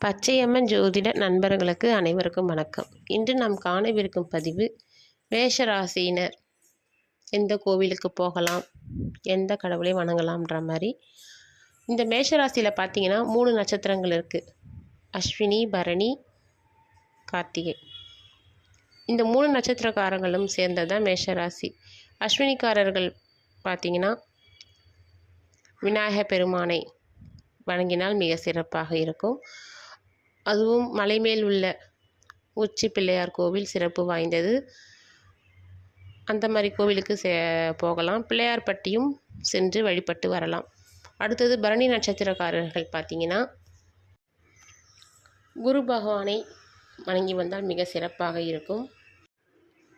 பச்சையம்மன் ஜோதிட நண்பர்களுக்கு அனைவருக்கும் வணக்கம். இன்று நாம் காணவிருக்கும் பதிவு மேஷராசினர் எந்த கோவிலுக்கு போகலாம், எந்த கடவுளை வணங்கலாம்ன்ற மாதிரி. இந்த மேஷராசியில் பார்த்தீங்கன்னா 3 நட்சத்திரங்கள் இருக்குது. அஸ்வினி, பரணி, கார்த்திகை. இந்த 3 நட்சத்திரக்காரங்களும் சேர்ந்தது தான் மேஷராசி. அஸ்வினிக்காரர்கள் பார்த்தீங்கன்னா விநாயகர் பெருமானை வணங்கினால் மிக சிறப்பாக இருக்கும். அதுவும் மலைமேல் உள்ள உச்சி பிள்ளையார் கோவில் சிறப்பு வாய்ந்தது. அந்த மாதிரி கோவிலுக்கு போகலாம். பிள்ளையார்பட்டியும் சென்று வழிபட்டு வரலாம். அடுத்தது பரணி நட்சத்திரக்காரர்கள் பார்த்தீங்கன்னா குரு பகவானை வணங்கி வந்தால் மிக சிறப்பாக இருக்கும்.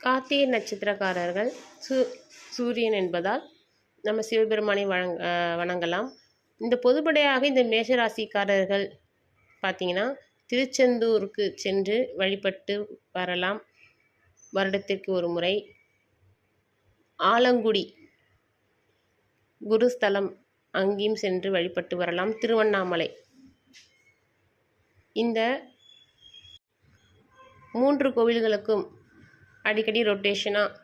கார்த்திகை நட்சத்திரக்காரர்கள் சூரியன் என்பதால் நம்ம சிவபெருமானை வணங்கலாம். இந்த பொதுப்படையாக இந்த மேஷராசிக்காரர்கள் பார்த்தீங்கன்னா திருச்செந்தூருக்கு சென்று வழிபட்டு வரலாம். வருடத்திற்கு ஒரு முறை ஆலங்குடி குருஸ்தலம் அங்கேயும் சென்று வழிபட்டு வரலாம். திருவண்ணாமலை. இந்த 3 கோவில்களுக்கும் அடிக்கடி ரொட்டேஷனாக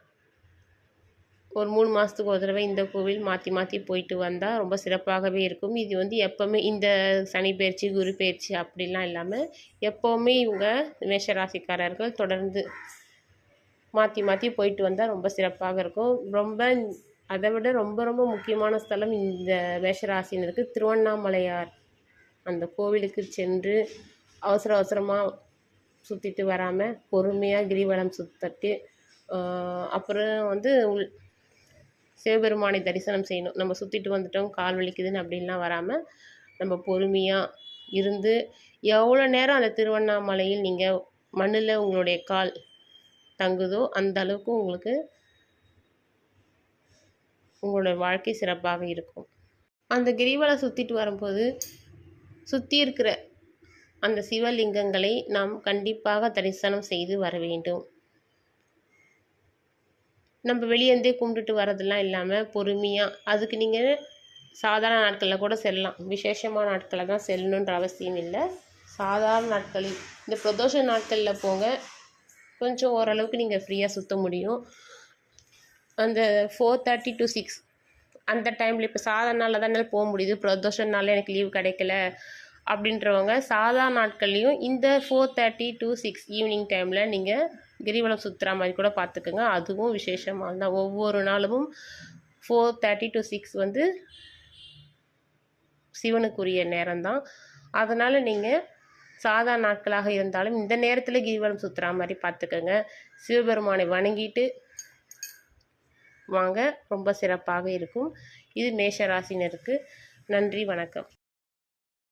ஒரு 3 மாதத்துக்கு ஒரு தடவை இந்த கோவில் மாற்றி மாற்றி போயிட்டு வந்தால் ரொம்ப சிறப்பாகவே இருக்கும். இது எப்போவுமே இந்த சனி பயிற்சி, குரு பயிற்சி அப்படிலாம் இல்லாமல் எப்போவுமே இவங்க மேஷராசிக்காரர்கள் தொடர்ந்து மாற்றி மாற்றி போயிட்டு வந்தால் ரொம்ப சிறப்பாக இருக்கும். அதை விட ரொம்ப ரொம்ப முக்கியமான ஸ்தலம் இந்த மேஷராசினருக்கு திருவண்ணாமலையார். அந்த கோவிலுக்கு சென்று அவசரமாக சுற்றிட்டு வராமல் பொறுமையாக கிரிவலம் சுற்றிட்டு அப்புறம் சிவபெருமானை தரிசனம் செய்யணும். நம்ம சுற்றிட்டு வந்துட்டோம், கால் வலிக்குதுன்னு அப்படின்லாம் வராமல் நம்ம பொறுமையாக இருந்து எவ்வளோ நேரம் அந்த திருவண்ணாமலையில் நீங்கள் மண்ணில் உங்களுடைய கால் தங்குதோ அந்த அளவுக்கு உங்களுக்கு உங்களுடைய வாழ்க்கை சிறப்பாக இருக்கும். அந்த கிரிவலம் சுற்றிட்டு வரும்போது சுற்றி இருக்கிற அந்த சிவலிங்கங்களை நாம் கண்டிப்பாக தரிசனம் செய்து வர வேண்டும். நம்ம வெளியேந்தே கும்பிட்டுட்டு வரதெல்லாம் இல்லாமல் பொறுமையாக, அதுக்கு நீங்கள் சாதாரண நாட்களில் கூட செல்லலாம். விசேஷமான நாட்களில் தான் செல்லணுன்ற அவசியம் இல்லை. சாதாரண நாட்களில் இந்த பிரதோஷ நாட்களில் போங்க, கொஞ்சம் ஓரளவுக்கு நீங்கள் ஃப்ரீயாக சுற்ற முடியும். அந்த 4:30 to 6 அந்த டைமில், இப்போ சாதாரண நாளில் தான் என்னால் போக முடியுது, பிரதோஷ நாளில் எனக்கு லீவ் கிடைக்கல அப்படின்றவங்க சாதாரண நாட்கள்லேயும் இந்த 4:30 to 6 ஈவினிங் டைமில் நீங்கள் கிரிவலம் சுற்றுற மாதிரி கூட பார்த்துக்குங்க. அதுவும் விசேஷமாக தான். ஒவ்வொரு நாளும் 4:30 to 6 சிவனுக்குரிய நேரம்தான். அதனால் நீங்கள் சாதாரண நாட்களாக இருந்தாலும் இந்த நேரத்தில் கிரிவலம் சுற்றுற மாதிரி பார்த்துக்கோங்க. சிவபெருமானை வணங்கிட்டு வாங்க, ரொம்ப சிறப்பாக இருக்கும். இது மேஷராசினருக்கு. நன்றி, வணக்கம்.